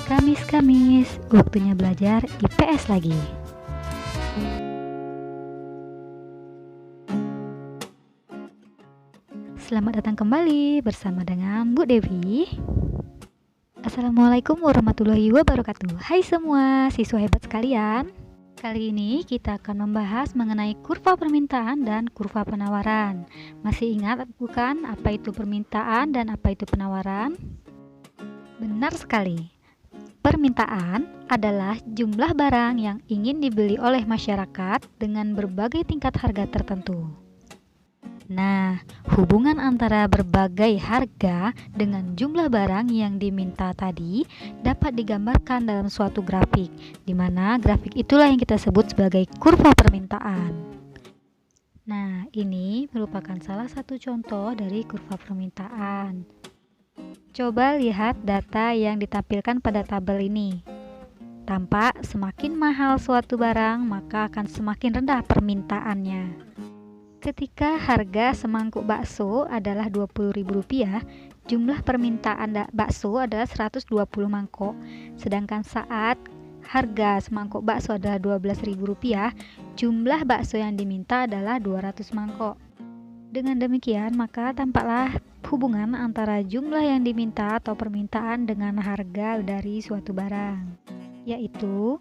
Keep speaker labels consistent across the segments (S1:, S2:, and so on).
S1: Kamis, waktunya belajar IPS lagi. Selamat datang kembali bersama dengan Bu Dewi. Assalamualaikum warahmatullahi wabarakatuh. Hai semua siswa hebat sekalian. Kali ini kita akan membahas mengenai kurva permintaan dan kurva penawaran. Masih ingat bukan apa itu permintaan dan apa itu penawaran? Benar sekali. Permintaan adalah jumlah barang yang ingin dibeli oleh masyarakat dengan berbagai tingkat harga tertentu. Nah, hubungan antara berbagai harga dengan jumlah barang yang diminta tadi dapat digambarkan dalam suatu grafik, di mana grafik itulah yang kita sebut sebagai kurva permintaan. Nah, ini merupakan salah satu contoh dari kurva permintaan. Coba lihat data yang ditampilkan pada tabel ini. Tampak semakin mahal suatu barang, maka akan semakin rendah permintaannya. Ketika harga semangkuk bakso adalah Rp20.000, jumlah permintaan bakso adalah 120 mangkok. Sedangkan saat harga semangkuk bakso adalah Rp12.000, jumlah bakso yang diminta adalah 200 mangkok. Dengan demikian, maka tampaklah hubungan antara jumlah yang diminta atau permintaan dengan harga dari suatu barang, yaitu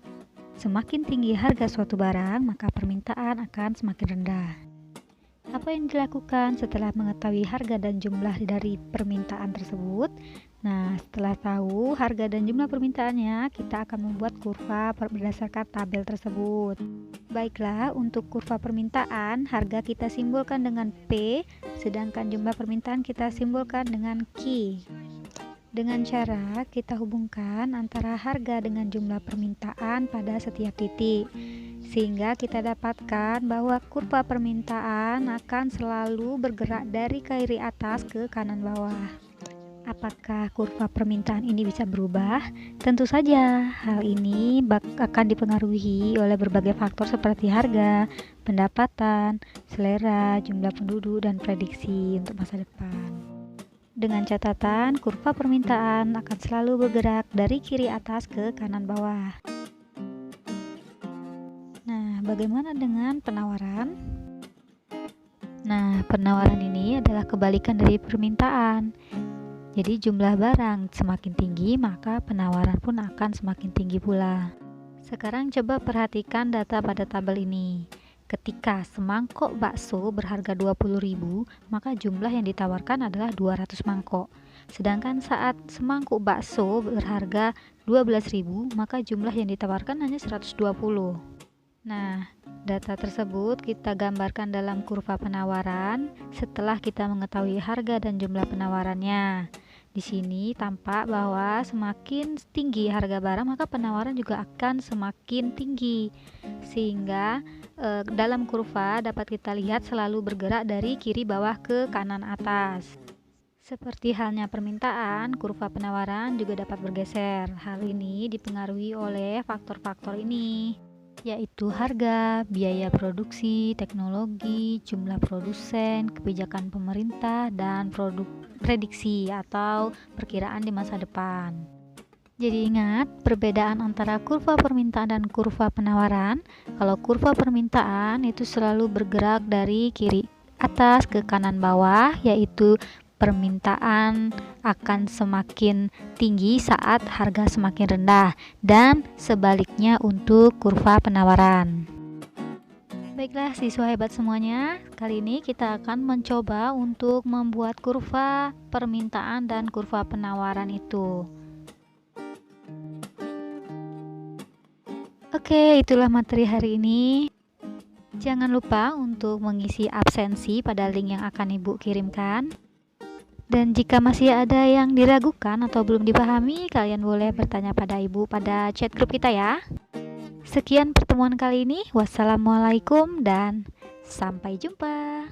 S1: semakin tinggi harga suatu barang, maka permintaan akan semakin rendah. Apa yang dilakukan setelah mengetahui harga dan jumlah dari permintaan tersebut? Nah, setelah tahu harga dan jumlah permintaannya, kita akan membuat kurva berdasarkan tabel tersebut. Baiklah, untuk kurva permintaan, harga kita simbolkan dengan P, sedangkan jumlah permintaan kita simbolkan dengan Q. Dengan cara kita hubungkan antara harga dengan jumlah permintaan pada setiap titik, sehingga kita dapatkan bahwa kurva permintaan akan selalu bergerak dari kiri atas ke kanan bawah. Apakah kurva permintaan ini bisa berubah? Tentu saja, hal ini akan dipengaruhi oleh berbagai faktor seperti harga, pendapatan, selera, jumlah penduduk, dan prediksi untuk masa depan. Dengan catatan, kurva permintaan akan selalu bergerak dari kiri atas ke kanan bawah. Nah, bagaimana dengan penawaran? Nah, penawaran ini adalah kebalikan dari permintaan. Jadi jumlah barang semakin tinggi, maka penawaran pun akan semakin tinggi pula. Sekarang coba perhatikan data pada tabel ini. Ketika semangkok bakso berharga Rp20.000, maka jumlah yang ditawarkan adalah 200 mangkok. Sedangkan saat semangkuk bakso berharga Rp12.000, maka jumlah yang ditawarkan hanya 120. Nah, data tersebut kita gambarkan dalam kurva penawaran setelah kita mengetahui harga dan jumlah penawarannya. Di sini tampak bahwa semakin tinggi harga barang, maka penawaran juga akan semakin tinggi. Sehingga dalam kurva dapat kita lihat selalu bergerak dari kiri bawah ke kanan atas. Seperti halnya permintaan, kurva penawaran juga dapat bergeser. Hal ini dipengaruhi oleh faktor-faktor ini, yaitu harga, biaya produksi, teknologi, jumlah produsen, kebijakan pemerintah, dan prediksi atau perkiraan di masa depan. Jadi ingat, perbedaan antara kurva permintaan dan kurva penawaran. Kalau kurva permintaan itu selalu bergerak dari kiri atas ke kanan bawah, yaitu permintaan akan semakin tinggi saat harga semakin rendah, dan sebaliknya untuk kurva penawaran. Baiklah siswa hebat semuanya, kali ini kita akan mencoba untuk membuat kurva permintaan dan kurva penawaran itu. Oke, itulah materi hari ini. Jangan lupa untuk mengisi absensi pada link yang akan Ibu kirimkan. Dan jika masih ada yang diragukan atau belum dipahami, kalian boleh bertanya pada Ibu pada chat grup kita ya. Sekian pertemuan kali ini. Wassalamualaikum dan sampai jumpa.